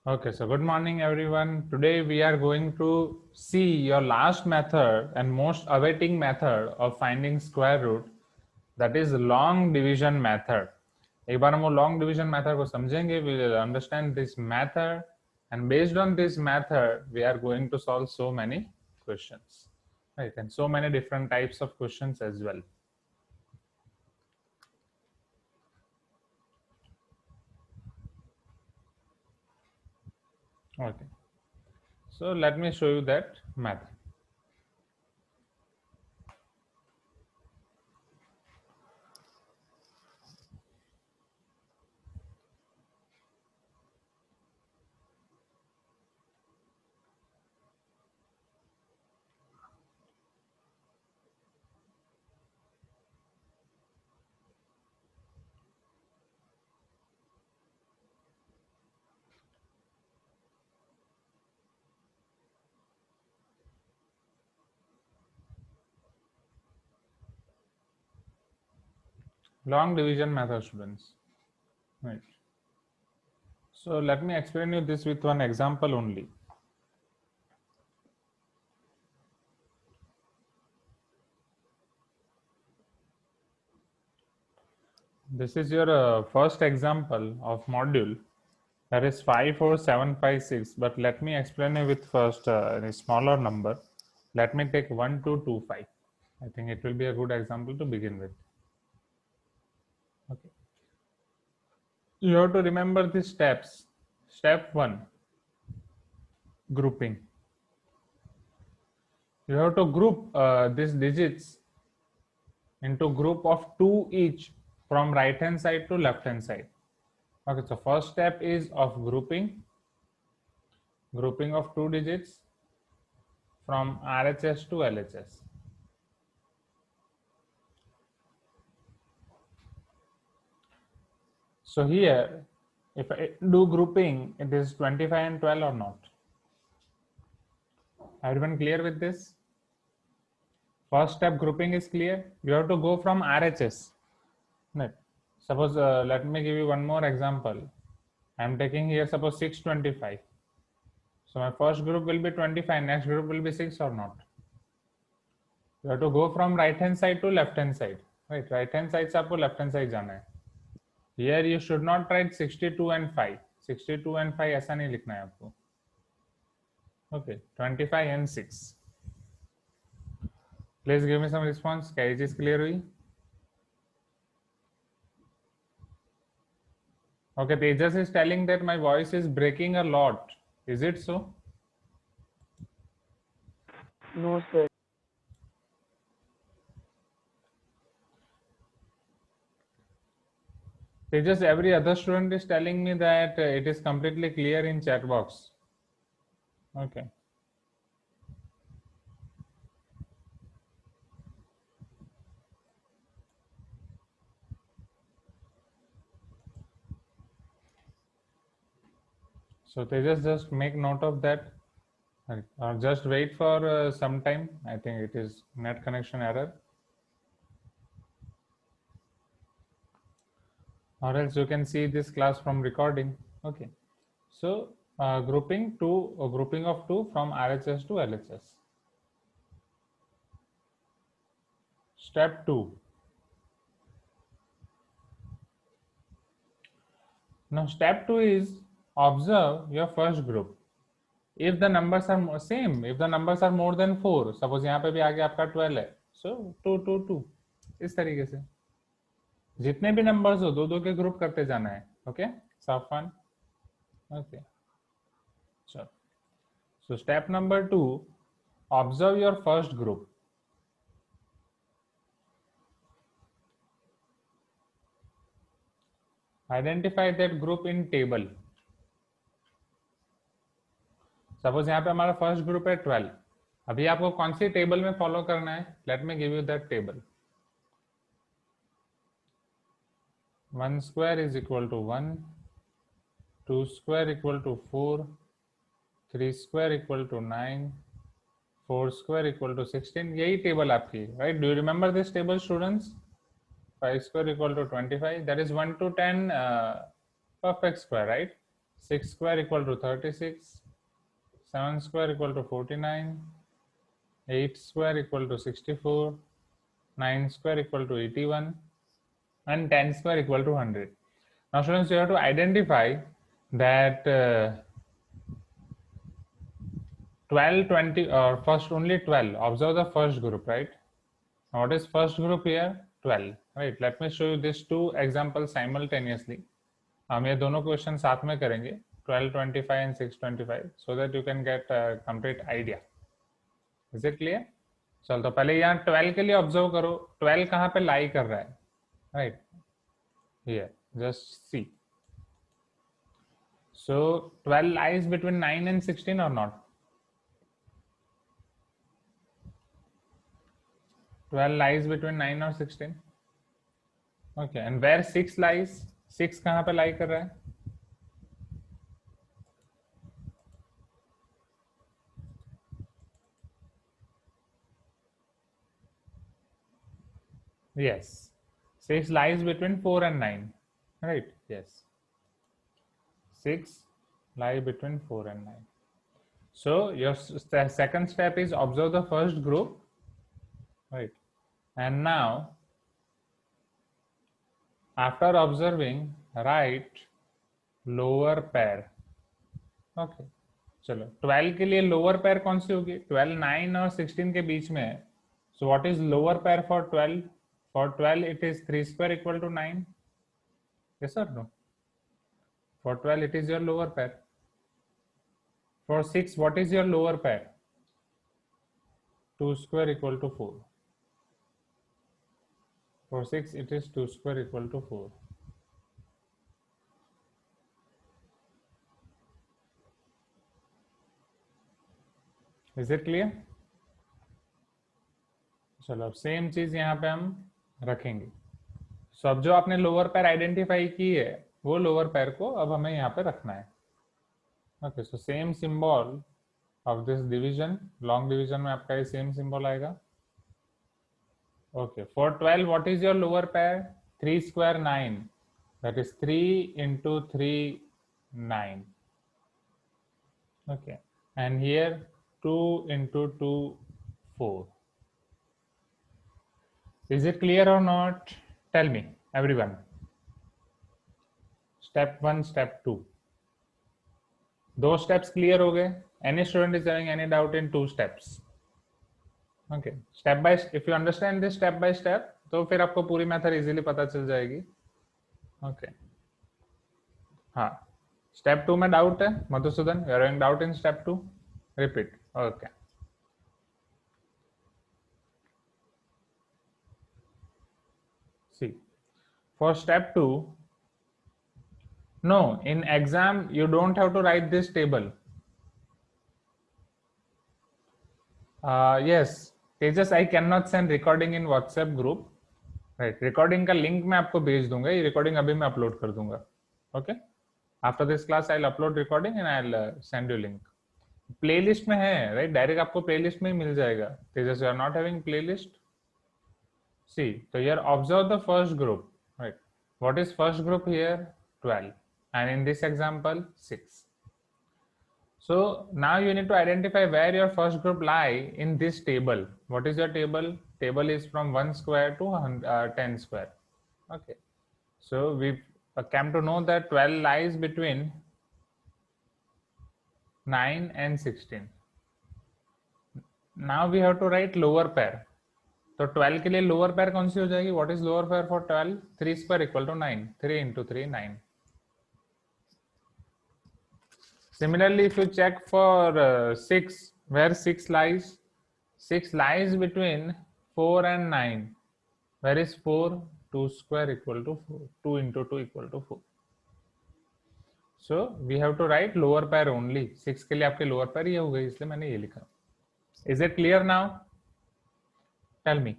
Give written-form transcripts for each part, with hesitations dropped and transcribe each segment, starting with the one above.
Okay, so good morning everyone. Today we are going to see your last method and most awaiting method of finding square root, that is long division method. एक बार हम वो long division method को समझेंगे, we will understand this method, and based on this method we are going to solve so many questions, right? And so many different types of questions as well. Okay, so let me show you that method. Long division method, students, right? So let me explain you this with one example only. This is your first example of module, that is 54756, but let me explain it with first a smaller number. Let me take 1225. I think it will be a good example to begin with. Okay. You have to remember the steps. Step 1, grouping. You have to group these digits into group of 2 each from right hand side to left hand side. Okay, so first step is of grouping of 2 digits from RHS to LHS. So here, if I do grouping, it is 25 and 12 or not? Everyone clear with this? First step grouping is clear. You have to go from RHS. Right. Suppose, let me give you one more example. I am taking here suppose 625. So my first group will be 25, next group will be 6 or not? You have to go from right hand side to left hand side. Right, right hand side से आपको left hand side जाना है. Here you should not write 62 and 5. 62 and 5 ऐसा नहीं लिखना है आपको. Okay, 25 and 6. Please give me some response. क्या ये चीज clear हुई? Okay, Tejas is telling that my voice is breaking a lot. Is it so? No, sir. Tejas, every other student is telling me that it is completely clear in chat box. Okay. So Tejas, just make note of that. Or just wait for some time. I think it is net connection error. Or else you can see this class from recording. Okay. So grouping of two from RHS to LHS. Step 2. Now step 2 is observe your first group. If the numbers are same, if the numbers are more than 4, suppose यहाँ पे भी आगे आपका 12 है, so 2 2 2, इस तरीके से जितने भी नंबर्स हो दो दो के ग्रुप करते जाना है. ओके, सब फन. ओके, चलो. So step number 2, observe your first group. Identify that group in table. Suppose यहाँ पे हमारा फर्स्ट ग्रुप है 12. अभी आपको कौन सी टेबल में फॉलो करना है? Late me give you that table. 1 square is equal to 1, 2 square equal to 4, 3 square equal to 9, 4 square equal to 16. यही टेबल आपकी, right? Do you remember this table students? 5 square equal to 25, that is 1 to 10 perfect square, right? 6 square equal to 36, 7 square equal to 49, 8 square equal to 64, 9 square equal to 81, and 10 square equal to 100. Now students, you have to identify that 12, 20, or first only 12. Observe the first group, right? Now what is first group here? 12, right? Let me show you these two examples simultaneously. हम ये दोनों question साथ में करेंगे 12, 25 and 625 so that you can get a complete idea. Is it clear? चल तो पहले यहाँ 12 के लिए ऑब्जर्व करो 12 कहाँ पे लाई कर रहा है, right? Here just see. So 12 lies between 9 and 16 or not? 12 lies between 9 or 16. Okay, and where 6 lies? 6 कहाँ पे लाई कर रहा है? Yes, 6 lies between 4 and 9, right? Yes, 6 lie between 4 and 9. So your second step is observe the first group, right? And now after observing write lower pair. Okay, चलो 12 के लिए lower pair कौन सी होगी? 12 9 और 16 के बीच में है. So what is lower pair for 12? For 12 it is 3 square equal to 9. Yes or no? For 12 it is your lower pair. For 6 what is your lower pair? 2 square equal to 4. For 6 it is 2 square equal to 4. Is it clear? चलो अब same चीज यहाँ पे हम रखेंगे. सो अब जो आपने लोअर पैर आइडेंटिफाई की है वो लोअर पैर को अब हमें यहाँ पे रखना है. Okay, so same symbol of this division, long division में आपका ये सेम सिंबल आएगा. Okay, for 12 what is your lower पैर? 3 square 9, that is 3 into 3 9. Okay, and here 2 into 2 4. Is it clear or not? Tell me, everyone. Step 1, step 2. दो steps clear हो गए. Any student is having any doubt in 2 steps? Okay, step by if you understand this step by step, तो फिर आपको पूरी method easily पता चल जाएगी. Okay. हाँ, step 2 में डाउट है Madhusudan? You are having doubt in step 2? Repeat. Okay. See, for step 2, no, in exam you don't have to write this table. Yes, Tejas, I cannot send recording in WhatsApp group. Right, recording का link मैं आपको भेज दूंगा. ये recording अभी मैं upload कर दूंगा. Okay, after this class I'll upload recording and I'll send you link. Playlist में है, right? Direct आपको playlist में ही मिल जाएगा. Tejas, you are not having playlist? See, so here observe the first group, right? What is first group here? 12, and in this example 6. So now you need to identify where your first group lie in this table. What is your table? Table is from 1 square to 10 square. Okay, so we've come to know that 12 lies between 9 and 16. Now we have to write lower pair. तो 12 के लिए lower पैर कौन सी हो जाएगी? What is lower पैर for 12? 3 square equal to 9. 3 into 3 9. Similarly, if you check for 6, where 6 lies? 6 lies between 4 and 9. Where is 4? 2 square equal to 4. 2 into 2 equal to 4. So we have to write lower pair only. 6 के लिए आपके lower पैर ये हो गई, इसलिए मैंने ये लिखा. Is it clear now? Tell me.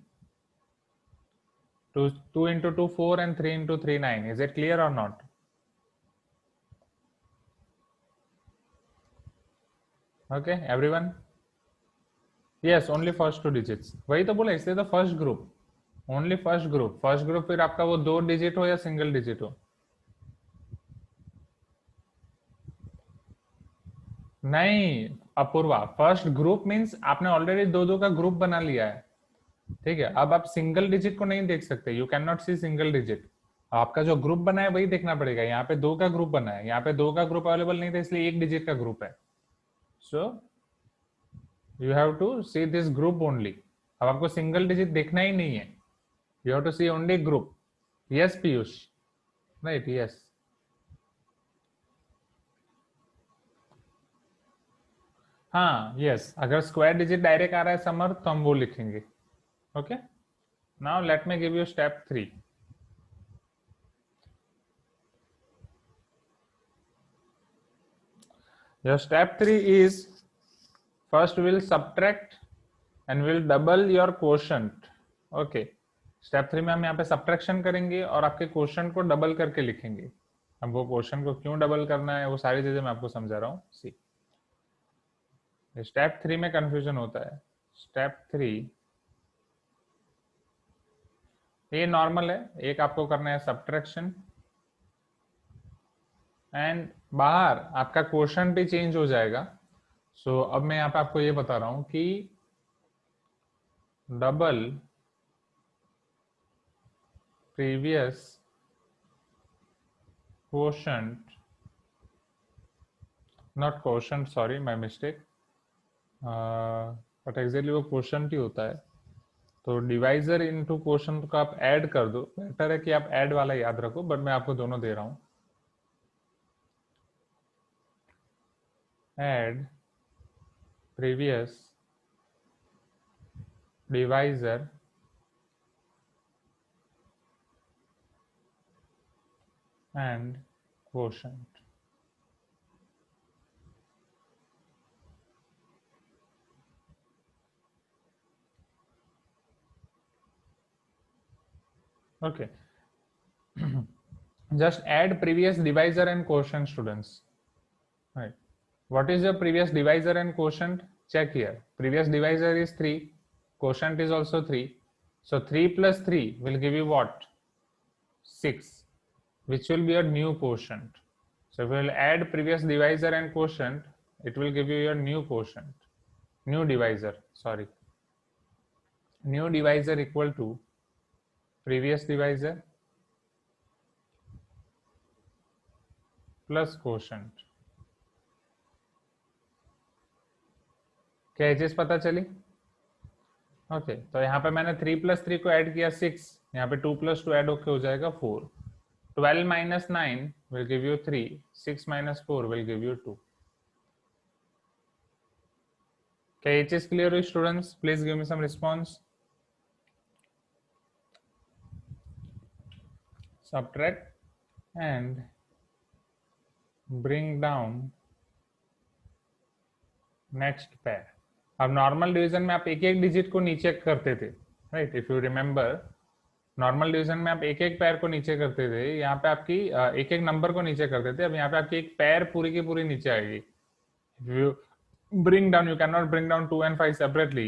2 into 2 4 and 3 into 3 9. Is it clear or not? Okay, everyone? Yes, only first 2 digits. वही तो बोला, इसलिए तो first group, only first group. First group फिर आपका वो 2 डिजिट हो या सिंगल डिजिट हो. नहीं अपूर्वा, फर्स्ट ग्रुप मीन्स आपने ऑलरेडी दो दो का ग्रुप बना लिया है, ठीक है। अब आप सिंगल डिजिट को नहीं देख सकते, you can not see single digit. आपका जो ग्रुप बना है वही देखना पड़ेगा। यहाँ पे दो का ग्रुप बना है, यहाँ पे दो का ग्रुप अवेलेबल नहीं था इसलिए एक डिजिट का ग्रुप है। So you have to see this group only. अब आपको सिंगल डिजिट देखना ही नहीं है, you have to see only group. Yes Piyush, right, yes. हाँ यस, अगर स्क्वायर डिजिट डायरेक्ट आ रहा है समर तो हम वो लिखेंगे। Okay, now let me give you step 3। Your step 3 is, first we'll subtract and we'll double your quotient. Okay, step 3 में हम यहाँ पे सब्ट्रैक्शन करेंगे और आपके क्वेश्चन को डबल करके लिखेंगे। अब वो क्वेश्चन को क्यों डबल करना है वो सारी चीजें मैं आपको समझा रहा हूँ। सी, स्टेप 3 में कंफ्यूजन होता है। स्टेप 3 ये नॉर्मल है, एक आपको करना है सब्ट्रैक्शन एंड बाहर आपका क्वेश्चन भी चेंज हो जाएगा। सो अब मैं यहाँ पे आपको ये बता रहा हूँ कि double previous quotient, not quotient, sorry my mistake, but exactly वो क्वेश्चन ही होता है। तो डिवाइजर इनटू क्वेश्चन को आप ऐड कर दो, बेटर है कि आप ऐड वाला याद रखो, बट मैं आपको दोनों दे रहा हूं। Add previous divisor and quotient. Okay, just add previous divisor and quotient, students, right? What is your previous divisor and quotient? Check here, previous divisor is 3, quotient is also 3, so 3 plus 3 will give you what? 6, which will be your new quotient. So if we will add previous divisor and quotient, it will give you your new quotient, new divisor, sorry, new divisor equal to previous divisor plus quotient। क्या ये चीज पता चली? Okay, तो यहाँ पे मैंने 3 plus 3 को ऐड किया 6, यहाँ पे 2 प्लस 2 ऐड होके हो जाएगा 4। 12 minus 9 will give you 3, 6 minus 4 will give you 2। क्या ये चीज क्लियर हुई students? Please give me some response. Subtract and bring down next pair. अब नॉर्मल डिवीजन में आप एक एक डिजिट को नीचे करते थे, right? If you remember, normal division में आप एक एक पैर को नीचे करते थे, यहाँ पे आपकी एक एक नंबर को नीचे करते थे। अब यहाँ पे आपकी एक पैर पूरी की पूरी नीचे आएगी। If you bring down, you can not bring down 2 and 5 separately,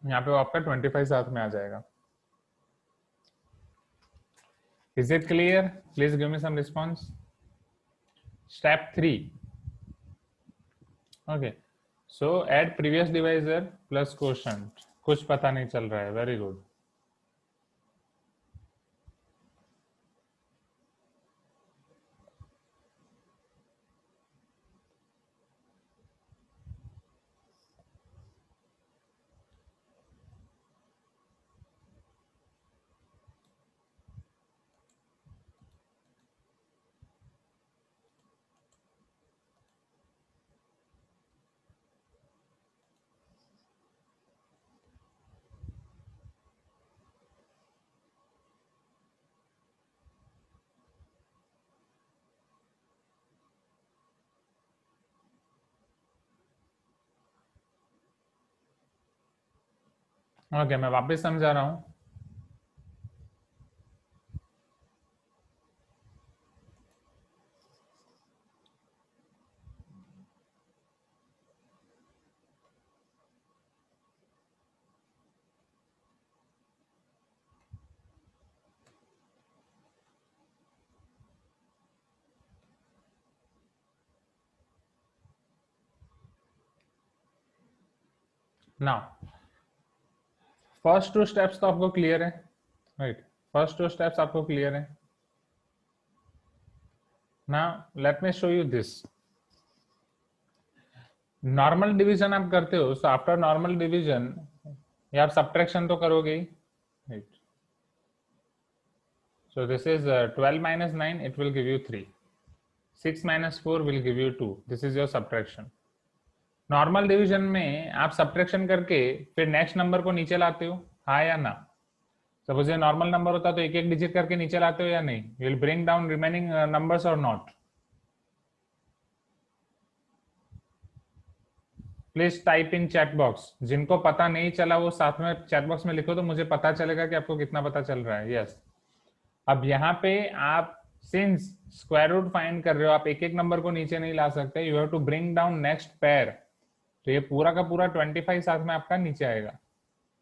यहाँ पे वो आपका 25 साथ में आ जाएगा। Is it clear? Please give me some response. Step 3, okay, so add previous divisor plus quotient. कुछ पता नहीं चल रहा है, वेरी गुड। ओके, मैं वापस समझा रहा हूँ। नाउ फर्स्ट टू स्टेप्स तो आपको क्लियर है, राइट? फर्स्ट टू स्टेप्स आपको क्लियर है। Now let me show you this. Normal division आप करते हो, सो आफ्टर नॉर्मल डिवीजन ये आप सब्ट्रैक्शन तो करोगे ही, right? So this is 12 minus 9, it will give you 3. 6 minus 4 will give you 2. This is your subtraction. Normal division में आप सब्ट्रैक्शन करके फिर नेक्स्ट नंबर को नीचे लाते हो, हाँ या ना? सपोज ये नॉर्मल नंबर होता तो एक एक डिजिट करके नीचे लाते हो या नहीं? You will bring down remaining numbers or not? Please type in chat box. जिनको पता नहीं चला वो साथ में चैट बॉक्स में लिखो, तो मुझे पता चलेगा कि आपको कितना पता चल रहा है। यस। अब यहाँ पे आप सिंस स्क्वायर रूट फाइंड कर रहे हो, आप एक एक नंबर को नीचे नहीं ला सकते, you have to bring down next pair. तो ये पूरा का पूरा 25 साथ में आपका नीचे आएगा।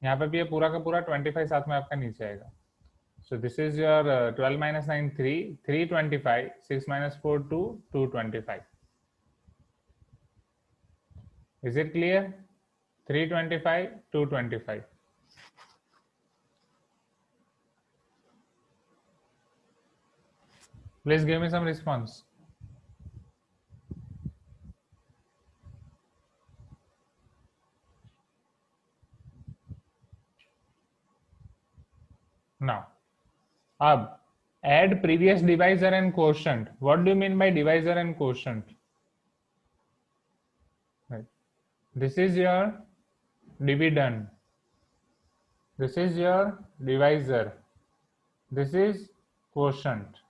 यहाँ पे भी ये पूरा का पूरा 25 साथ में आपका नीचे आएगा। सो this is your 12 minus 9 3, 325, 6 minus 4 2, 225. Is it clear? 325, 225. Please give me some response. Now, अब add previous divisor and quotient. What do you mean by divisor and quotient? Right. This is your dividend. This is your divisor. This is quotient.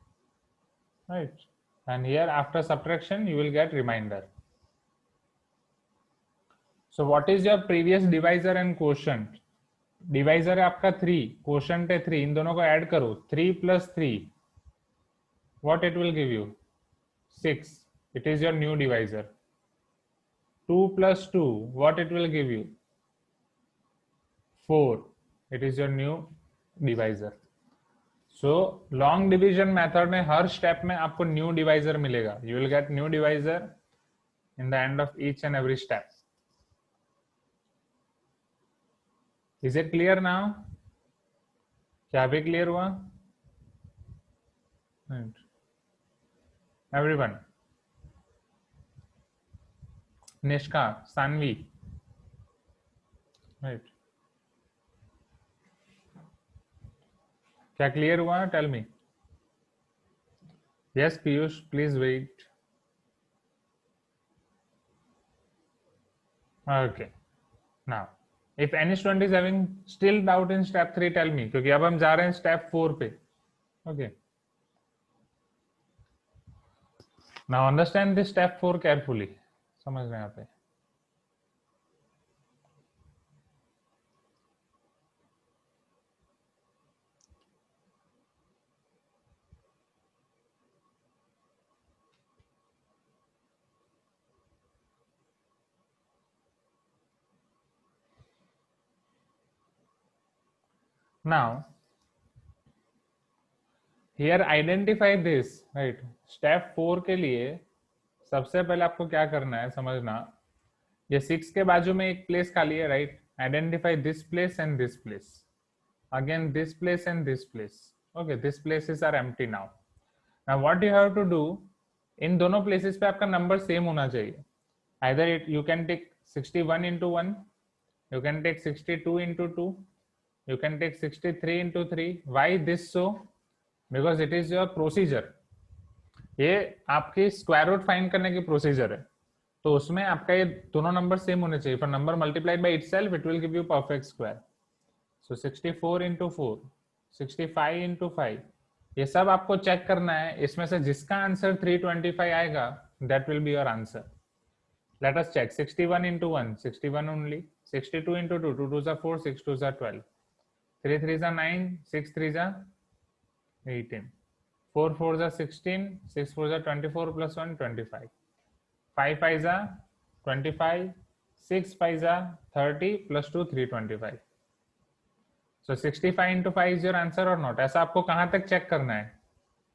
Right. And here after subtraction you will get remainder. So what is your previous divisor and quotient? Divisor है आपका 3, quotient है 3, इन दोनों को add करो, 3 plus 3, what it will give you? 6. It is your new divisor. 2 plus 2, what it will give you? 4. It is your new divisor. So long division method में हर step में आपको new divisor मिलेगा. You will get new divisor in the end of each and every step. Is it clear now? क्या भी clear हुआ? Everyone. Nishka, Saanvi, right? क्या clear हुआ? Tell me. Yes Piyush, please wait. Okay. Now if any student is having still doubt in step 3, tell me, क्योंकि अब हम जा रहे हैं step 4 पे. Okay, now understand this step 4 carefully. समझ रहे हैं यहाँ पे? Now here identify this, right? step 4 के लिए सबसे पहले आपको क्या करना है समझना, ये 6 के बाजू में एक प्लेस खाली है, right? Identify this place and this place, again this place and this place. Okay, this places are empty now. Now what you have to do, इन दोनों प्लेसेस पे आपका नंबर सेम होना चाहिए. either it you can take 61 into 1, you can take 62 into 2, you can take 63 into 3. why this so? because it is your procedure. ये आपकी square root find करने की प्रोसीजर है, तो उसमें आपका ये दोनों नंबर सेम होने चाहिए. For number multiplied by itself it will give you perfect square. So 64 into 4, 65 into 5, ये सब आपको चेक करना है. इसमें से जिसका आंसर 325 आएगा that will be your answer. Let us check. 61 into 1, 61 only. 62 into 2, 2 2s are 4, 6 2s are 12. 3 3s are 9, 6 3s are 18. 4 4s are 16, 6 4s are 24 plus 1, 25. 5 5s are 25, 6 5s are 30 plus 2, 325. So 65 into 5 is your answer or not? ऐसा आपको कहाँ तक check करना है,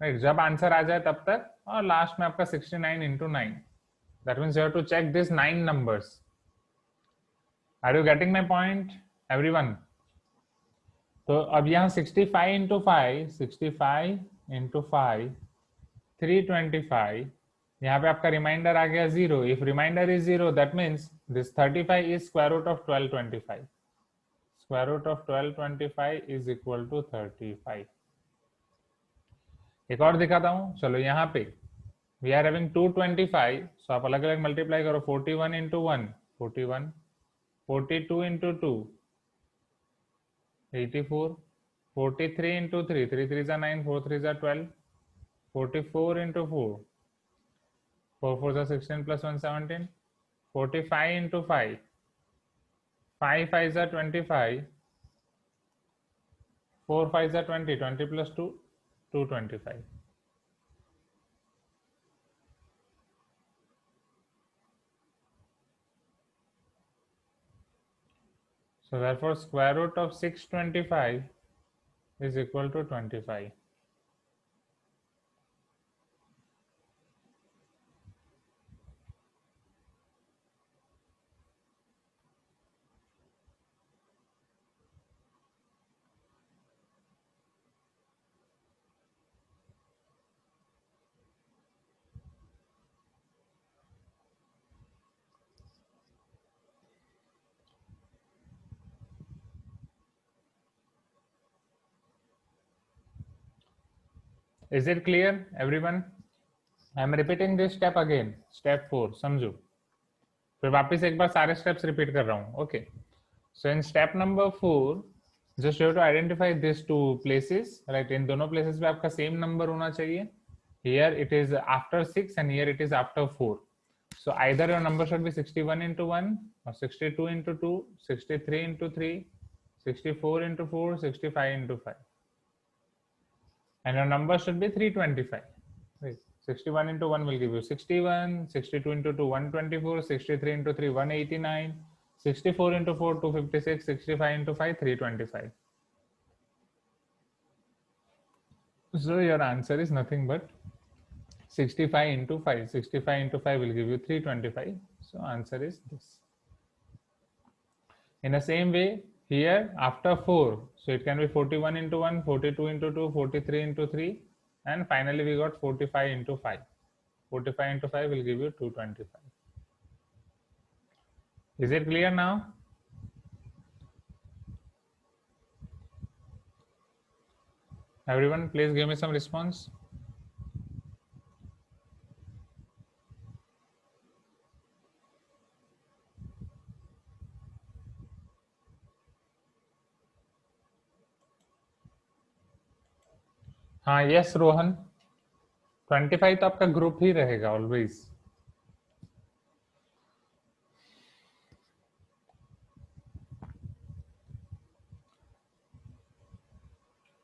right? जब answer आ जाए तब तक, और लास्ट में आपका 69 into 9. That means you have to check these 9 numbers. Are you getting my point, everyone? तो अब यहाँ 65 into 5, 65 into 5, 325. यहाँ पे आपका रिमाइंडर आ गया 0. If remainder is 0, that means this 35 is square root of 1225. Square root of 1225 is equal to 35. एक और दिखाता हूँ, चलो यहाँ पे we are having 225, so आप अलग अलग मल्टीप्लाई करो. 41 into 1, 41, 42 into 2, 84, 43 into 3, 3 3s are 9, 4 3s are 12, 44 into 4, 4 4s are 16 plus 1 17, 45 into 5, 5 5s are 25, 4 5s are 20, 20 plus 2, 225. So therefore square root of 625 is equal to 25. Is it clear, everyone? I am repeating this step again. Step 4. समझो. फिर वापस एक बार सारे steps repeat कर रहा हूँ. Okay. So in step number 4, just you have to identify these two places. Right. इन दोनों places पे आपका same number होना चाहिए. Here it is after 6 and here it is after 4. So either your number should be 61 into 1 or 62 into 2, 63 into 3, 64 into 4, 65 into 5. And your number should be 325. Right. 61 into 1 will give you 61, 62 into 2 124, 63 into 3 189, 64 into 4 256, 65 into 5 325. So your answer is nothing but 65 into 5. 65 into 5 will give you 325. So answer is this. In the same way, here after 4, so it can be 41 into 1, 42 into 2, 43 into 3, and finally we got 45 into 5. 45 into 5 will give you 225. Is it clear now? Everyone, please give me some response. हाँ, yes Rohan, 25 तो आपका group ही रहेगा always.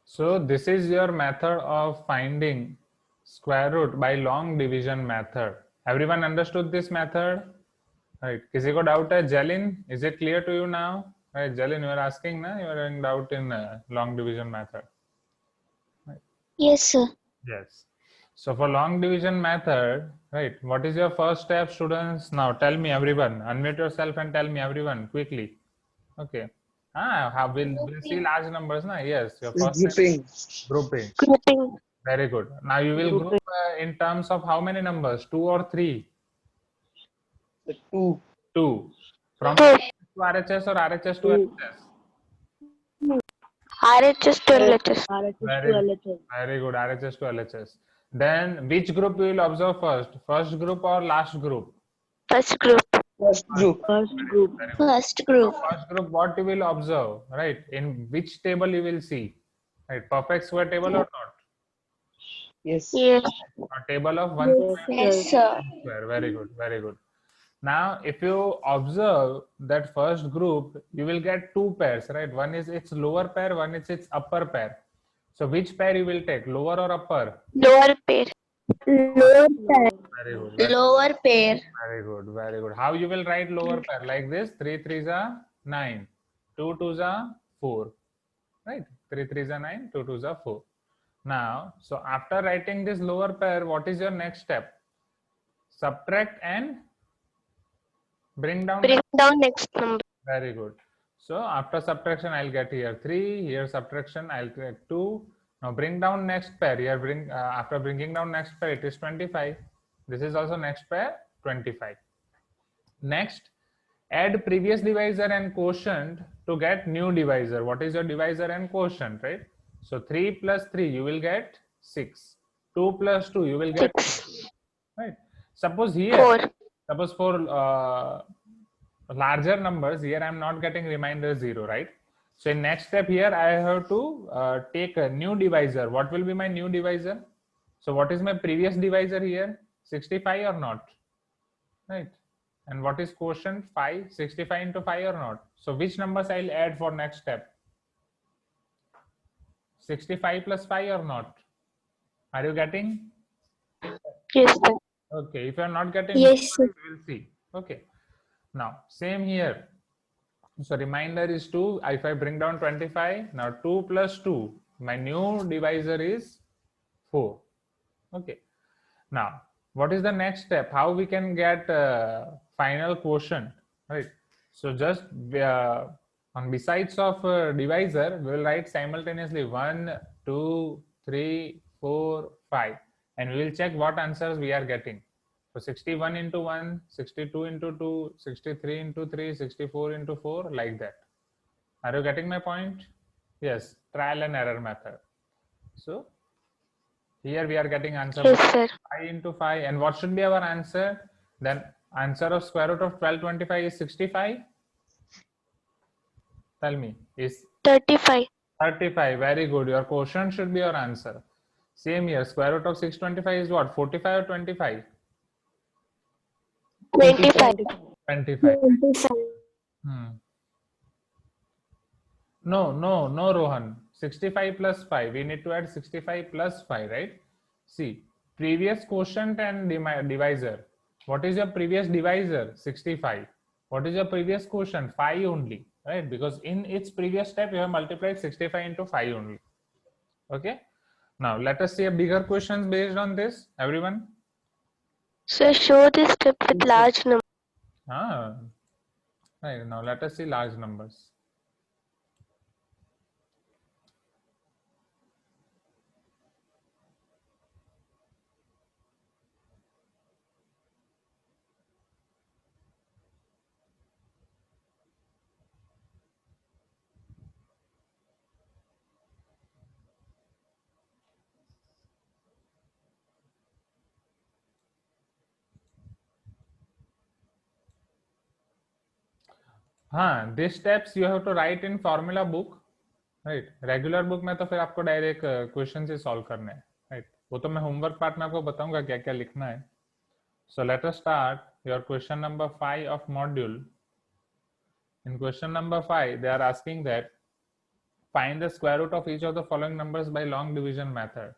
So this is your method of finding square root by long division method. Everyone understood this method? Right. किसी को doubt है? Jalin, is it clear to you now? Right, Jalin, you are asking, na? You are having doubt in long division method. Right. Yes, sir. Yes. So for long division method, right, what is your first step, students? Now tell me, everyone. Unmute yourself and tell me, everyone, quickly. Okay. We'll see large numbers, na? Yes. Your first Grouping. step, grouping. Grouping. Very good. Now you will group in terms of how many numbers? 2 or 3? 2. 2. From Two. to RHS or RHS to LHS? RHS to LHS. Very good. RHS to LHS. Then which group you will observe first? First group or last group? First group. First group. First group. So First group. first group, what you will observe, right? In which table you will see? Right, perfect square table or not? Yes. Yes. A table of 1 Yes, sir. square. Very good. Very good. Now, if you observe that first group, you will get two pairs, right? One is its lower pair, one is its upper pair. So which pair you will take, lower or upper? Lower pair. Lower pair. Very good. Lower pair. Very good. Very good. How you will write lower pair? Like this: 3 3s are 9, 2 2s are 4, right? 3 3s are 9, 2 2s are 4. Now, so after writing this lower pair, what is your next step? Subtract and bring down. Bring down next number. Very good. So after subtraction, I'll get here 3. Here subtraction, I'll get 2. Now bring down next pair. Here bring after bringing down next pair, it is 25. This is also next pair 25. Next, add previous divisor and quotient to get new divisor. What is your divisor and quotient, right? So 3 plus 3, you will get 6. 2 plus 2, you will get 6. right. Suppose here, 4. suppose for larger numbers, here I am not getting remainder 0, right? So in next step here, I have to take a new divisor. What will be my new divisor? So what is my previous divisor here? 65 or not? Right. And what is quotient? 5. 65 into 5 or not? So which numbers I'll add for next step? 65 plus 5 or not? Are you getting? Yes, sir. Okay. If you are not getting, Yes, sir. we will see. Okay. Now same here. So remainder is 2. If I bring down 25, now 2 plus 2, my new divisor is 4. Okay. Now what is the next step? How we can get final quotient, right? So just on besides of divisor, we will write simultaneously 1, 2, 3, 4, 5, and we will check what answers we are getting. So 61 into 1, 62 into 2, 63 into 3, 64 into 4, like that. Are you getting my point? Yes, trial and error method. So here we are getting answer Yes, sir. 5 into 5. And what should be our answer? Then answer of square root of 1225 is 65. Tell me, is 35. 35. Very good. Your quotient should be your answer. Same here, square root of 625 is what? 45 or 25? 25. 25. No, Rohan. 65 plus 5. We need to add 65 plus 5, right? See, previous quotient and divisor. What is your previous divisor? 65. What is your previous quotient? 5 only, right? Because in its previous step, you have multiplied 65 into 5 only. Okay. Now, let us see a bigger questions based on this, everyone. So show this step with large number. Right. Now, let us see large numbers. हाँ, these steps you have to write in formula book, right? Regular book में तो फिर आपको direct question से solve करना है, right? वो तो मैं होमवर्क पार्ट में आपको बताऊंगा क्या क्या लिखना है. So let us start your question number 5 of module. In question number 5, they are asking that find the square root of each of the following numbers by long division method.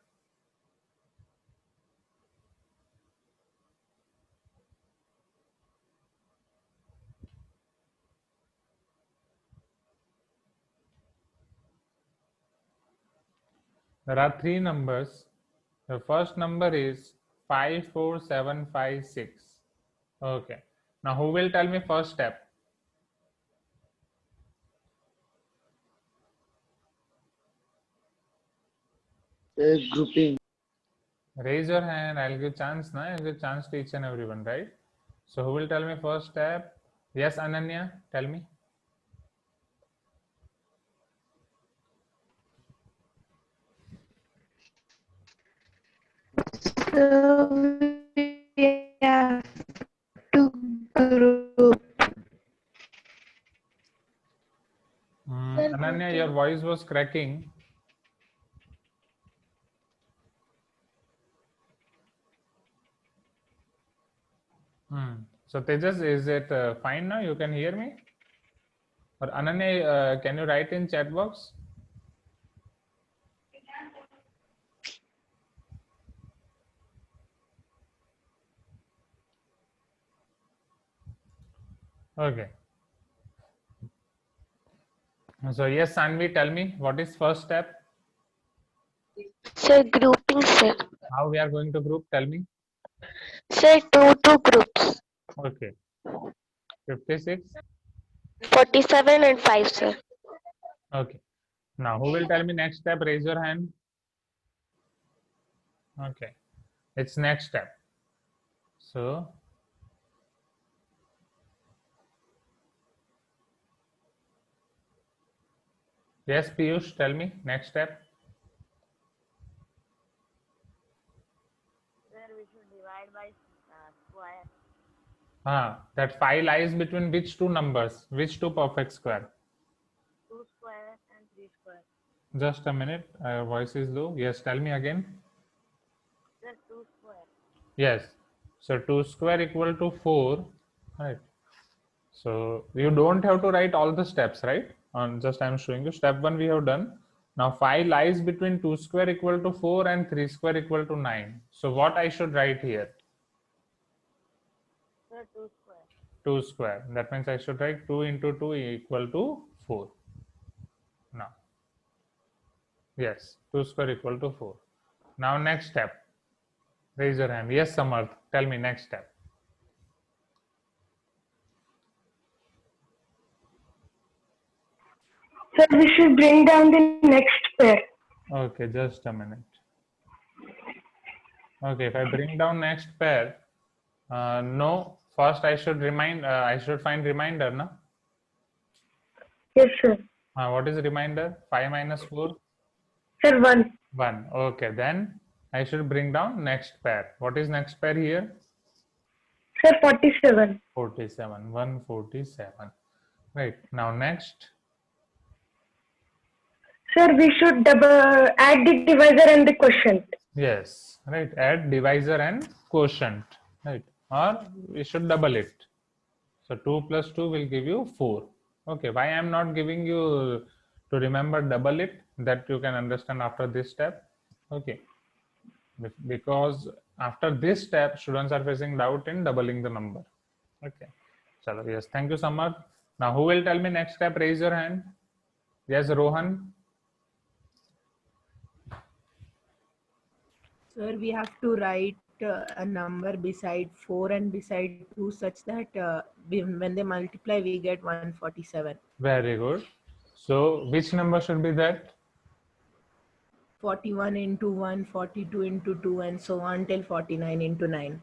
There are 3 numbers. The first number is 54756. Okay. Now who will tell me first step? Grouping. Raise your hand. I'll give chance. I'll give chance to each and everyone, right? So who will tell me first step? Yes, Ananya, tell me. So we have to group. Ananya, your voice was cracking. So Tejas, is it fine now? You can hear me? Or Ananya, can you write in chat box? Okay. So yes, Sanvi, tell me what is first step? So grouping, sir. How we are going to group? Tell me. So two groups. Okay. 56. 47 and 5, sir. Okay. Now, who will tell me next step? Raise your hand. Okay. It's next step. So, yes, Piyush, tell me next step. Sir, we should divide by square. That 5 lies between which two numbers? Which two perfect square? 2 square and 3 square. Just a minute. Your voice is low. Yes, tell me again. Sir, 2 square. Yes. So 2 square equal to 4. Right. So you don't have to write all the steps, right? Just I'm showing you. Step 1 we have done. Now 5 lies between 2 square equal to 4 and 3 square equal to 9. So what I should write here? Sir, 2 square. 2 square. That means I should write 2 into 2 equal to 4. Now, yes, 2 square equal to 4. Now next step. Raise your hand. Yes, Samarth. Tell me next step. Sir, we should bring down the next pair. Okay, just a minute. Okay, if I bring down next pair, no. First, I should I should find remainder, na? Yes, sir. What is remainder? 5 minus 4? Sir, 1. 1. Okay, then I should bring down next pair. What is next pair here? Sir, 47. 47. 147. Right. Now next. Sir, we should add the divisor and the quotient. Yes. Right. Add divisor and quotient. Right. Or we should double it. So 2 plus 2 will give you 4. Okay. Why I am not giving you to remember double it? That you can understand after this step. Okay. Because after this step, students are facing doubt in doubling the number. Okay. Chalo, yes. Thank you, Samar. Now, who will tell me next step? Raise your hand. Yes, Rohan. Sir, we have to write a number beside 4 and beside 2 such that when they multiply, we get 147. Very good. So, which number should be that? 41 into 1, 42 into 2, and so on till 49 into 9.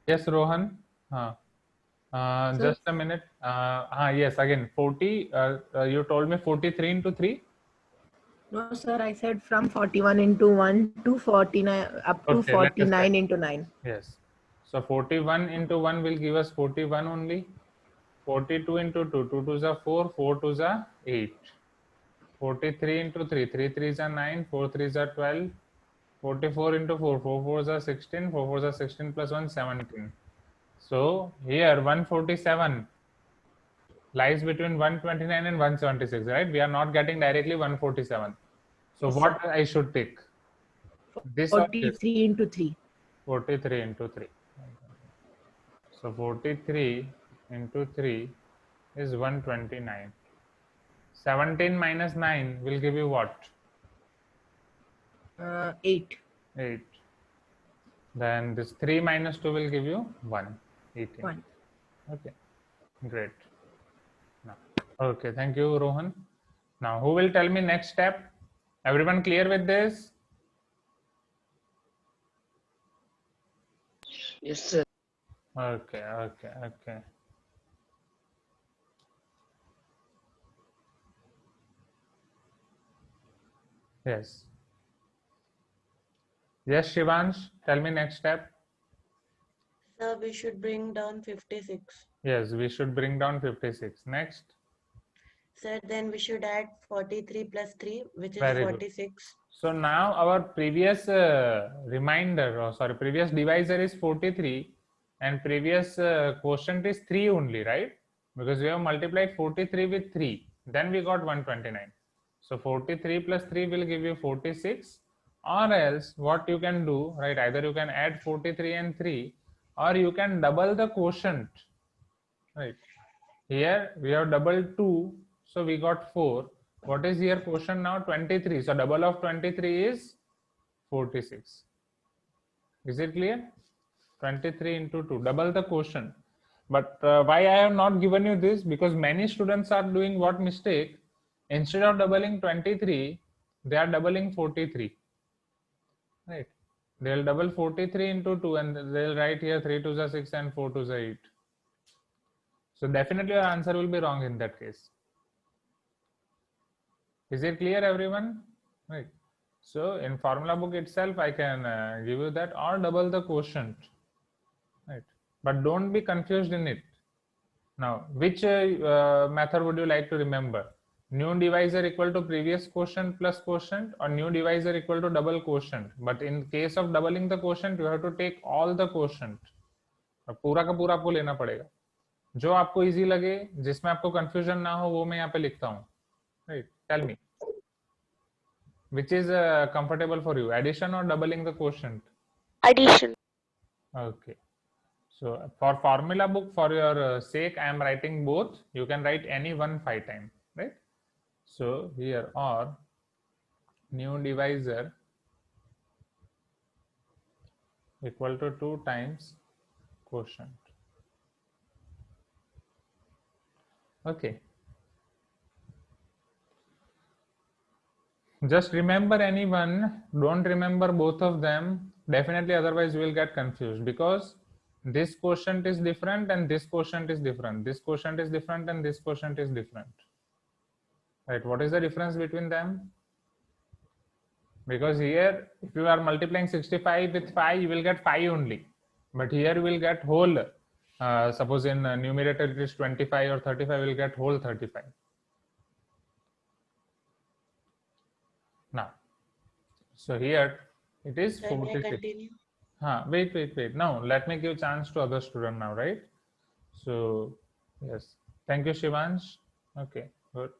Yes, Rohan. Just a minute. Yes, again, 40. You told me 43 into 3? No, sir, I said from 41 into 1 to 49, up to Okay, let us 49 check. into 9. Yes. So 41 into 1 will give us 41 only. 42 into 2, 2 2s are 4, 4 2s are 8. 43 into 3, 3 3s are 9, 4 3s are 12. 44 into 4, 4 4s are 16, 4 4s are 16 plus 1, 17. So here 147 lies between 129 and 176, right? We are not getting directly 147. So Yes, what sir. I should take? This or this? 43 into 3. 43 into 3. So 43 into 3 is 129. 17 minus 9 will give you what? 8. 8. Then this 3 minus 2 will give you 1. 18. 1. Okay, great. Now, okay, thank you, Rohan. Now, who will tell me next step? Everyone clear with this? Yes, sir. Okay, okay, okay. Yes. Yes, Shivansh, tell me next step. Sir, we should bring down 56. Yes, we should bring down 56. Next. Sir, then we should add 43 plus 3, which is Very good. 46. So now our previous previous divisor is 43 and previous quotient is 3 only, right? Because we have multiplied 43 with 3. Then we got 129. So 43 plus 3 will give you 46, or else what you can do, right? Either you can add 43 and 3, or you can double the quotient, right? Here we have doubled 2, so we got 4. What is here quotient now? 23. So double of 23 is 46. Is it clear? 23 into 2, double the quotient. But why I have not given you this? Because many students are doing what mistake? Instead of doubling 23, they are doubling 43. Right? They'll double 43 into 2 and they'll write here 3 to the 6 and 4 to the 8. So definitely your answer will be wrong in that case. Is it clear, everyone? Right. So in formula book itself, I can give you that, or double the quotient. Right. But don't be confused in it. Now, which method would you like to remember? New divisor equal to previous quotient plus quotient, or new divisor equal to double quotient? But in case of doubling the quotient, you have to take all the quotient. पूरा का पूरा आपको लेना पड़ेगा. जो आपको easy लगे, जिसमें आपको कंफ्यूजन ना हो, वो मैं यहाँ पे लिखता हूँ. Right? Tell me. Which is comfortable for you, addition or doubling the quotient? Addition. Okay. So for formula book, for your sake, I am writing both. You can write any one 5 times, right? So here, or new divisor equal to 2 times quotient. Okay. Just remember any one, don't remember both of them. Definitely, otherwise you will get confused, because this quotient is different and this quotient is different. This quotient is different and this quotient is different. Right? What is the difference between them? Because here, if you are multiplying 65 with 5, you will get 5 only. But here you will get whole. Suppose in numerator it is 25 or 35, you will get whole 35. Now, so here it is Sir, may I 46. continue? Wait. Now, let me give chance to other student now, right? So, yes. Thank you, Shivansh. Okay, good.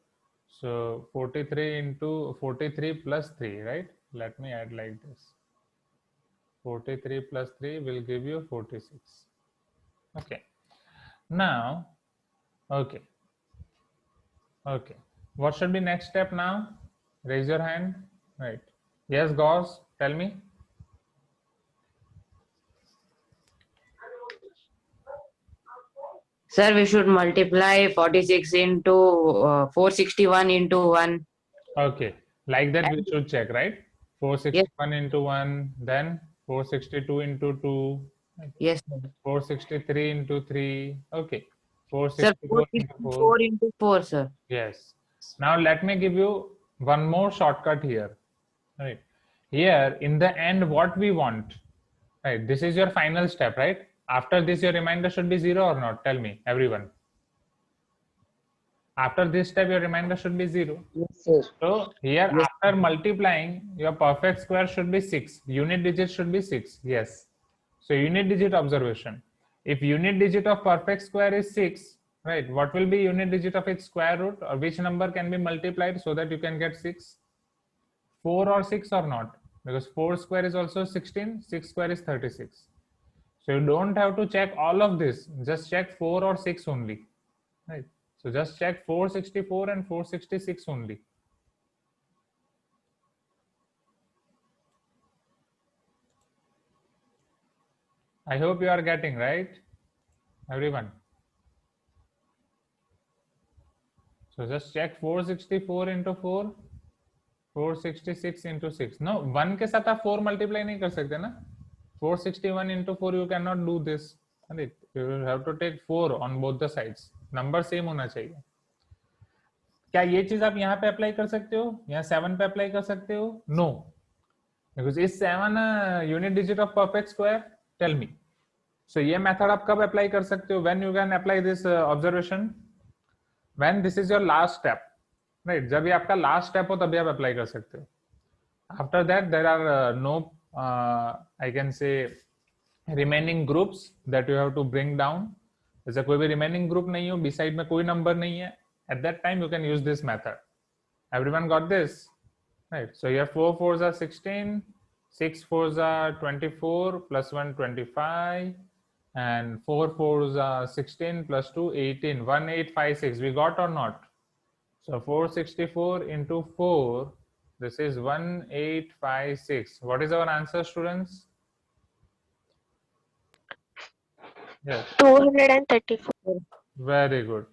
So, 43 into 43 plus 3, right? Let me add like this. 43 plus 3 will give you 46. Okay. Now, okay. What should be next step now? Raise your hand. Right. Yes, Gauss, tell me. Sir, we should multiply 46 into 461 into 1. Okay, like that we should check, right? 461 into 1, then 462 into 2. Yes, sir. 463 into 3. Okay. Sir, 464 into 4. 4 into 4, sir. Yes. Now let me give you one more shortcut here. Right. Here in the end, what we want, right? This is your final step, right? After this, your remainder should be 0 or not? Tell me, everyone. After this step, your remainder should be 0. Yes, sir. So here, Yes. after multiplying, your perfect square should be 6. Unit digit should be 6. Yes. So unit digit observation. If unit digit of perfect square is 6, right? What will be unit digit of its square root, or which number can be multiplied so that you can get 6? 4 or 6 or not? Because 4 square is also 16, 6 square is 36. So you don't have to check all of this. Just check 4 or 6 only. Right? So just check 464 and 466 only. I hope you are getting, right? Everyone. So just check 464 into 4, 466 into 6. No, 1 के साथ आप 4 multiply नहीं कर सकते ना? 461 into 4 you cannot do this. You will have to take 4 on both the sides. Number same होना चाहिए. क्या ये चीज आप यहाँ पे अप्लाई कर सकते हो? यहाँ 7 पे अप्लाई कर सकते हो? No. Because is 7 a unit digit of perfect square? Tell me. So ये method आप कब अप्लाई कर सकते हो? When you can apply this observation? When this is your last step, right? जब ये आपका last step हो तभी आप अप्लाई कर सकते हो. After that there are no I can say remaining groups that you have to bring down. जैसे कोई भी remaining group नहीं हो, beside में कोई number नहीं है. At that time you can use this method. Everyone got this? Right. So here 4 4s are 16, 6 4s are 24, plus 1 25, and 4 4s are 16, plus 2 18, 1856. We got or not? So 464 into 4 This is 1856. What is our answer, students? Yes, 234. very good.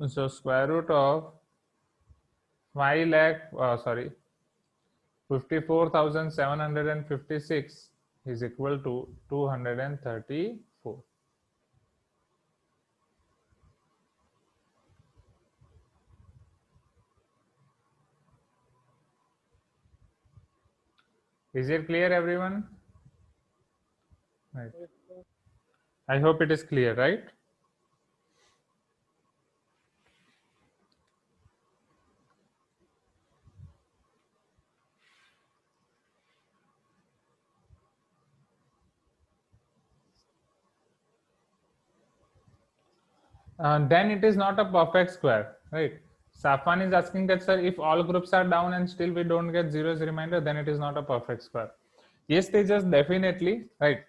So square root of 54,756 is equal to 234. Is it clear, everyone? Right. I hope it is clear, right? Then it is not a perfect square, right? Safwan is asking that, sir, if all groups are down and still we don't get zeros remainder, then it is not a perfect square. Yes, Tejas, definitely, right?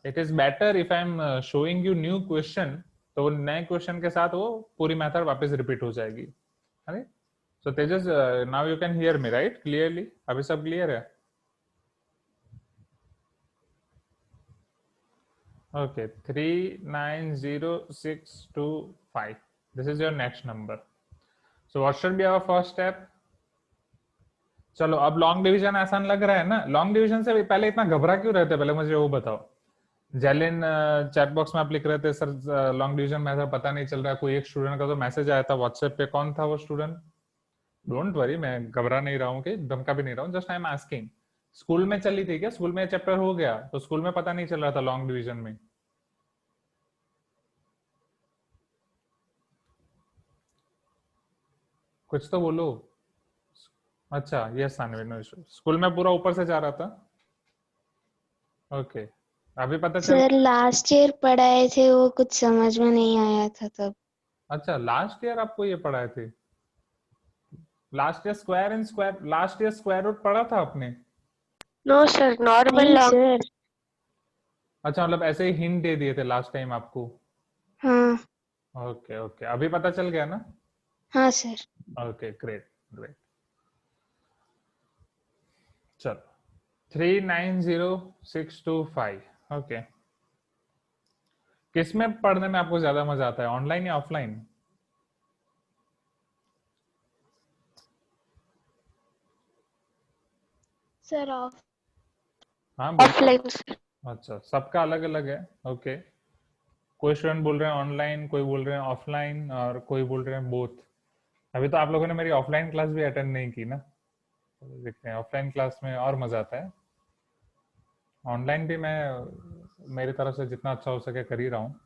It is better if I'm showing you new question, तो नए question के साथ वो पूरी method वापस repeat हो जाएगी, right? So Tejas, now you can hear me, right? Clearly, अभी सब clear है? Okay, 390625. This is your next number. So what should be our first step? चलो अब लॉन्ग डिवीजन आसान लग रहा है ना? लॉन्ग डिवीजन से पहले इतना घबरा क्यों रहते? पहले मुझे वो बताओ. जेलिन चैट बॉक्स में आप लिख रहे थे, सर लॉन्ग डिवीजन में पता नहीं चल रहा. कोई एक स्टूडेंट का तो मैसेज आया था व्हाट्सएप पे. कौन था वो स्टूडेंट? डोंट वरी, मैं घबरा नहीं रहा हूँ, कि धमका भी नहीं रहा हूँ. Just I am asking. School में चली थी क्या? स्कूल में चैप्टर हो गया तो स्कूल में पता नहीं चल रहा था लॉन्ग डिवीजन में? कुछ तो बोलो. अच्छा, yes Saanvi, no issue. School में पूरा ऊपर से जा रहा था. ओके, अभी पता चल. सर लास्ट ईयर पढ़ाए थे, वो कुछ समझ में नहीं आया था तब. अच्छा, लास्ट ईयर आपको ये पढ़ाए थे? Last year square and square, last year square root पढ़ा था आपने? No, sir. Normal नहीं log. सर. अच्छा, मतलब ऐसे ही हिंट दे दिए थे लास्ट टाइम आपको? हाँ. ओके ओके, अभी पता चल गया ना? हाँ सर. Okay, great great. चलो, 390625. ओके, किस में पढ़ने में आपको ज्यादा मजा आता है, ऑनलाइन या ऑफलाइन? Sir of. हाँ बोलो. Offline, sir. अच्छा, सबका अलग अलग है. ओके, कोई स्टूडेंट बोल रहे हैं ऑनलाइन, कोई बोल रहे हैं ऑफलाइन, और कोई बोल रहे हैं बोथ. अभी तो आप लोगों ने मेरी ऑफलाइन क्लास भी अटेंड नहीं की ना. देखते हैं, ऑफलाइन क्लास में और मजा आता है. ऑनलाइन भी मैं मेरी तरफ से जितना अच्छा हो सके कर ही रहा हूँ.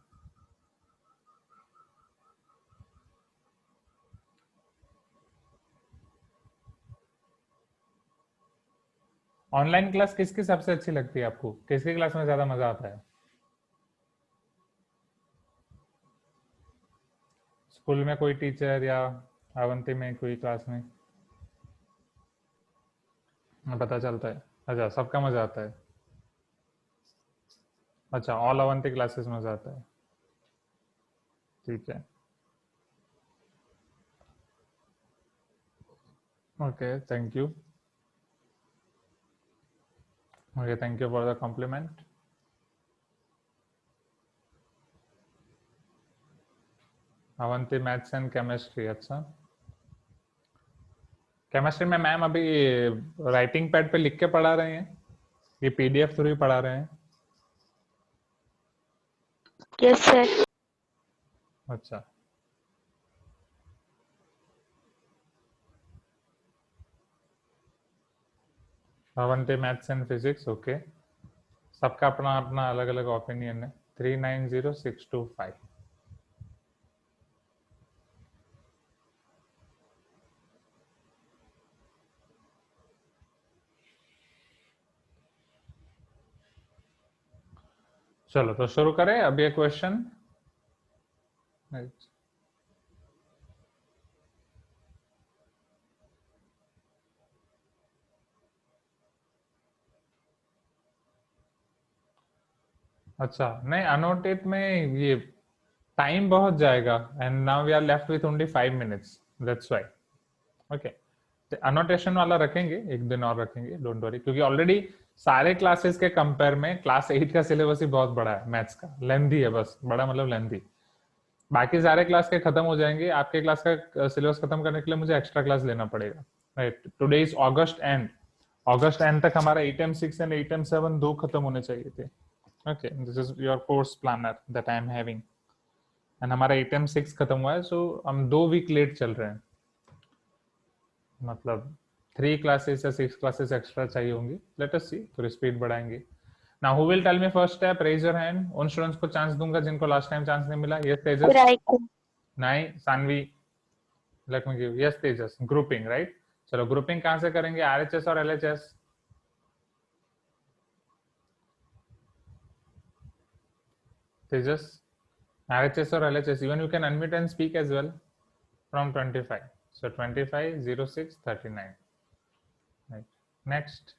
ऑनलाइन क्लास किसकी सबसे अच्छी लगती है आपको? किसकी क्लास में ज्यादा मजा आता है? स्कूल में कोई टीचर या अवंती में कोई क्लास में? पता चलता है. अच्छा, सबका मजा आता है. अच्छा, ऑल अवंती क्लासेस मजा आता है. ठीक है. Okay, thank you. Okay, thank you for the compliment. Avanti maths and chemistry. अच्छा, केमिस्ट्री में मैम अभी राइटिंग पैड पे लिख के पढ़ा रहे हैं, ये पीडीएफ थ्रू ही पढ़ा रहे हैं? Yes, sir. अच्छा, Avanti maths and physics. Okay, सबका अपना अपना अलग अलग ओपिनियन है. 390625. चलो तो शुरू करें अब ये क्वेश्चन. अच्छा, नहीं, अनोटेट में ये टाइम बहुत जाएगा, and now we are left with only 5 minutes. That's why. Okay, annotation वाला रखेंगे, एक दिन और रखेंगे, डोंट वरी, क्योंकि ऑलरेडी सारे क्लासेस के कंपेयर में क्लास 8 का सिलेबस ही बहुत बड़ा है, मैथ्स का लेंथी है, बस बड़ा मतलब लेंथी। बाकी सारे क्लास के खत्म हो जाएंगे, आपके क्लास का सिलेबस खत्म करने के लिए मुझे एक्स्ट्रा क्लास लेना पड़ेगा, right. Today is August and, August and तक हमारा 8M6 एंड 8M7 दो खत्म होने चाहिए थे। Okay, this is your course planner that I am having, and हमारा 8M6 खत्म हुआ है, सो हम 2 वीक लेट चल रहे हैं, मतलब 3 क्लासेस या 6 क्लासेस एक्स्ट्रा चाहिए होंगी। लेट अस सी, थोड़ी स्पीड बढ़ाएंगे। Now who will tell me first step? Raise your hand. उन स्टूडेंट्स को चांस दूंगा जिनको लास्ट टाइम चांस नहीं मिला। Yes Tejas, Right. नहीं Saanvi, let me give, yes Tejas, grouping, right. चलो ग्रुपिंग कहां से करेंगे? आरएचएस और LHS? Tejas, RHS or LHS, even you can unmute and speak as well from 25. So 25, 06, 39. Right. Next.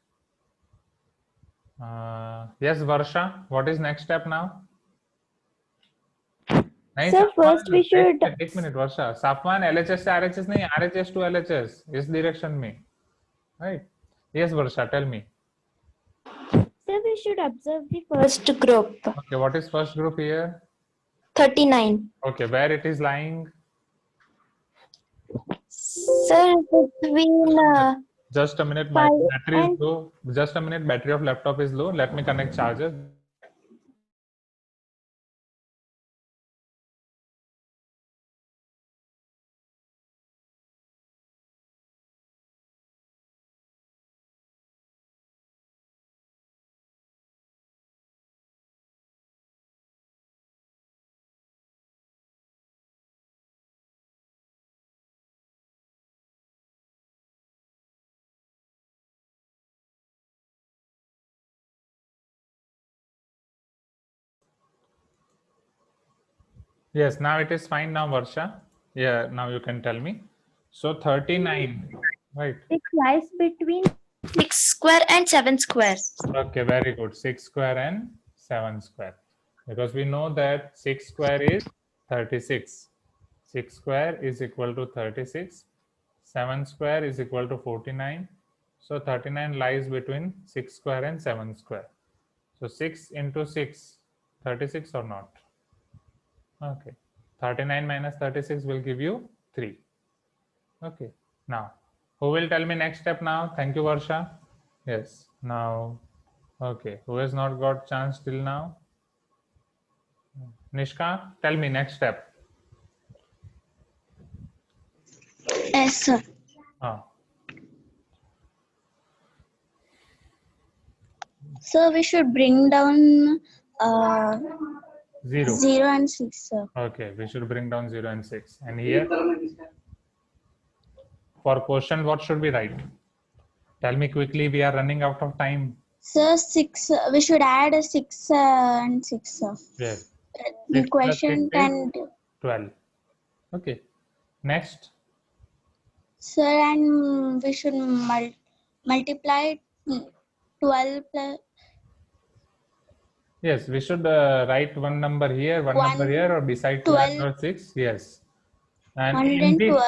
Yes, Varsha, what is next step now? नहीं, Sir, Safwan, first we should. एक minute Varsha, Safwan LHS से RHS नहीं, RHS to LHS, इस direction में, right. Yes Varsha, tell me. Sir, we should observe the first group. Okay, what is first group here? 39. Okay, where it is lying? Sir, between Just a minute, my 5 battery is and low. Just a minute, battery of laptop is low. Let me connect charger. Yes, now it is fine now, Varsha. Yeah, now you can tell me. So 39, right? it lies between 6 square and 7 square. Okay, very good. 6 square and 7 square. Because we know that 6 square is 36. 6 square is equal to 36. 7 square is equal to 49. So 39 lies between 6 square and 7 square. So 6 into 6, 36 or not? Okay. 39 minus 36 will give you 3. Okay. Now, who will tell me next step now? Thank you, Varsha. Yes. Now, okay. Who has not got chance till now? Nishka, tell me next step. Yes, sir. So we should bring down 0. 0 and 6, sir. Okay. We should bring down 0 and 6. And here, for question, what should we write? Tell me quickly. We are running out of time. Sir, 6, we should add a 6 and 6, sir. Yes. The 6 plus 6 question is and 12. Okay. Next. sir, and we should multiply 12 plus Yes, we should write one number here, one number here, or beside 12 or 6. Yes. And 112,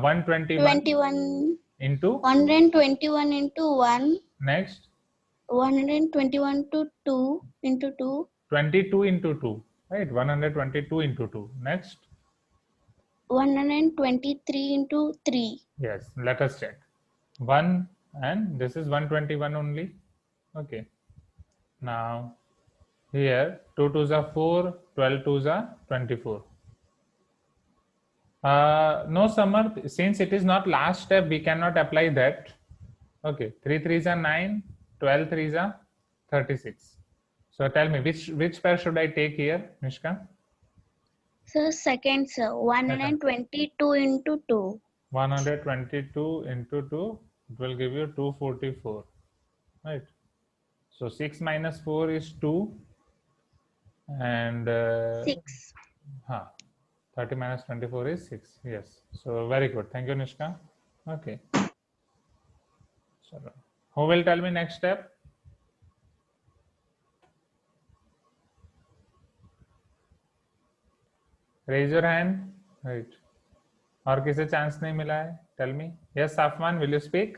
121 21 into 121 into 1, next 121 to 2 into 2, 22 into 2, right? 122 into 2. Next. 123 into 3. Yes, let us check. 1 and this is 121 only. Okay. Now here 2 2s are 4, 12 2s are 24. No, Samarth, since it is not last step, we cannot apply that. Okay, 3 3s are 9, 12 3s are 36. So tell me, which pair should I take here, Nishka? So second, sir, 122 into 2. 122 into 2, it will give you 244, right? So 6 minus 4 is 2, and 6. 30 minus 24 is 6. Yes. So very good. Thank you, Nishka. Okay. So who will tell me next step? Raise your hand. Right. और किसे chance नहीं मिला है? tell me. Yes, Safwan, will you speak?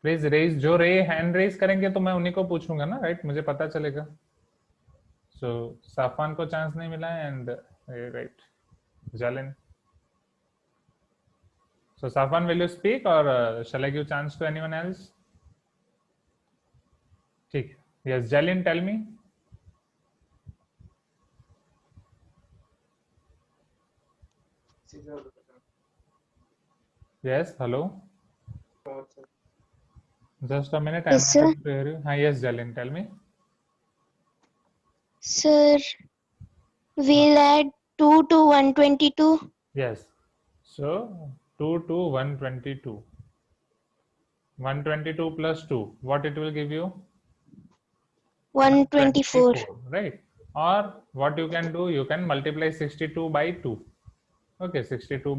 Please raise, जो रे hand raise करेंगे तो मैं उन्हीं को पूछूंगा ना, राइट? मुझे पता चलेगा. सो साफवान को चांस नहीं मिला and right Jalin. So Safwan, will you speak or shall I give chance to anyone else? ठीक. Yes Jalin, tell me. Yes, hello. Just a minute, I'm Yes, not sir. able to hear you. Hi, yes, Jalin, tell me. Sir, we'll add 2 to 122. Yes. So 2 to 122. 122 plus 2. What it will give you? 124. Right. Or what you can do, you can multiply 62 by 2. Okay, 62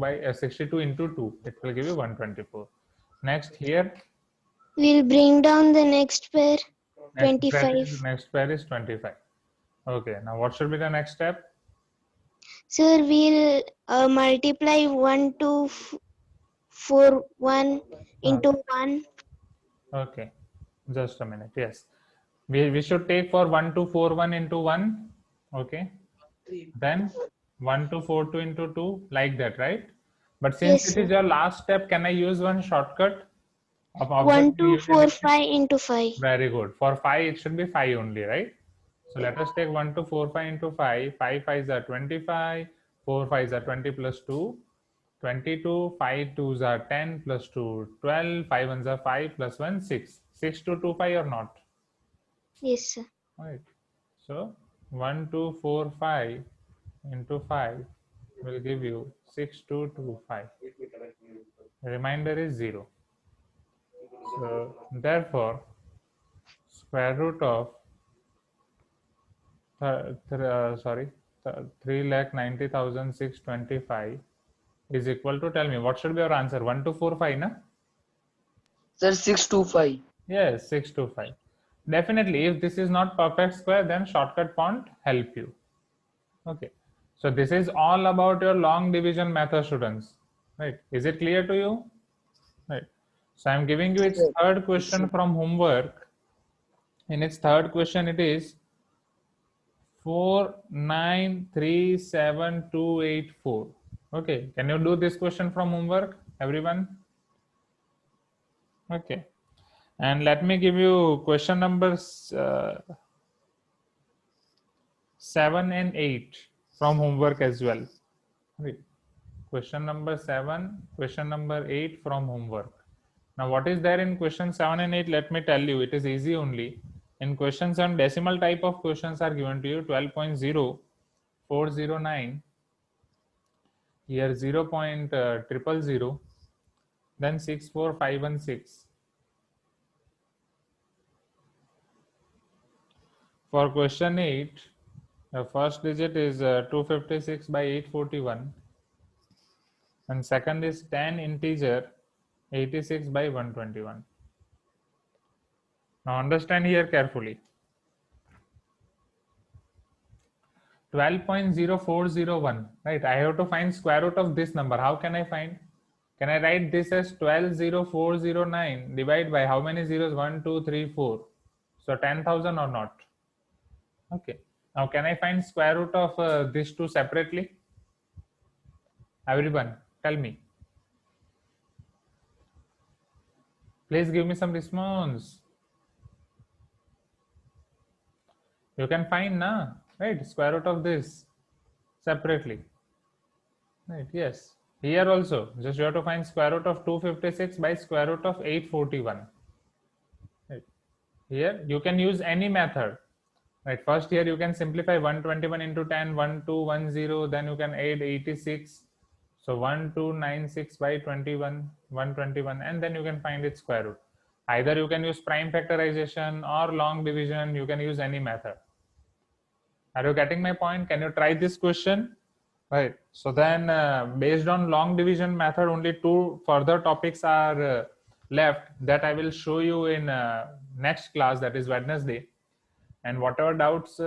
into 2. It will give you 124. Next here. We'll bring down the next pair. 25. Next pair is 25. Okay, now what should be the next step? Sir, we'll multiply 1 to 4 1 into 1. Okay, just a minute. Yes, we should take for 1 to 4 1 into 1. Okay, then 1 to 4 2 into 2, like that, right? But since Yes, it is your last step, can I use one shortcut? 1 to 4 5 into 5. Very good. For 5 it should be 5 only, right? So let us take 1 to 4 5 into 5. 5 5s are 25, 4 5s are 20 plus 2, 22, 5 2s are 10 plus 2, 12, 5 1s are 5 plus 1, 6. 6 to 2 5 or not? Yes, sir. Right. So 1 2 4 5 into 5 will give you 6 2 2 5. The remainder is 0. So therefore square root of 3,90,625 is equal to, tell me, what should be your answer? 1 to 4 5, na? Sir, 625. Yes, 6 to 5. Definitely, if this is not perfect square, then shortcut won't help you. Okay, so this is all about your long division method, students, right? Is it clear to you? Right. So I'm giving you its Yes, third question from homework. In its third question, it is 4937284. Okay, can you do this question from homework, everyone? Okay, and let me give you question numbers 7 and 8 from homework as well. Right. Question number 7, question number 8 from homework. Now what is there in question 7 and 8? Let me tell you, it is easy only. In question 7, decimal type of questions are given to you. 12.0409, here 0.000, then 64516. For question 8, the first digit is 256 by 841, and second is 10 integer 86 by 121. Now understand here carefully. 12.0401, right? I have to find square root of this number. How can I find? Can I write this as 120409 divided by how many zeros? 1 2 3 4. So 10,000 or not? Okay. Now can I find square root of these two separately? Everyone, tell me. Please give me some response. You can find, na, right? Square root of this separately. Right, yes. Here also, just you have to find square root of 256 by square root of 841. Right. Here you can use any method. Right. First here you can simplify 121 into 10, 1210, then you can add 86. So 1296 by 21, 121, and then you can find its square root. Either you can use prime factorization or long division, you can use any method. Are you getting my point? Can you try this question? Right. So then based on long division method, only 2 further topics are left that I will show you in next class, that is Wednesday. and whatever doubts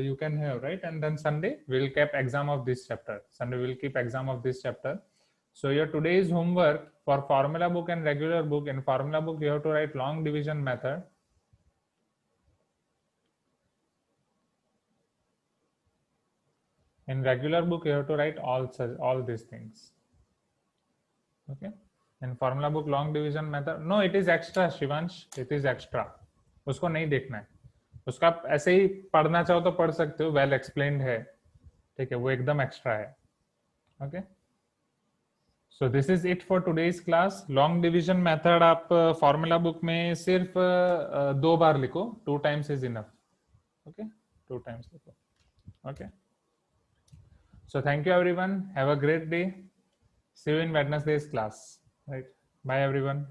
you can have, right? And then Sunday we'll keep exam of this chapter. Sunday we'll keep exam of this chapter. So your today's homework for formula book and regular book. In formula book you have to write long division method. In regular book you have to write all these things. Okay. In formula book long division method. No, it is extra, Shivansh. It is extra. उसको नहीं देखना है. उसका आप ऐसे ही पढ़ना चाहो तो पढ़ सकते हो. वेल एक्सप्लेन्ड है. ठीक है, वो एकदम एक्स्ट्रा है. Okay. So this is it for today's class. Long division method आप formula book में सिर्फ 2 बार लिखो. 2 times is enough. Okay. 2 times लिखो. Okay. So thank you everyone. Have a great day. See you in Wednesday's class. Right. Bye everyone.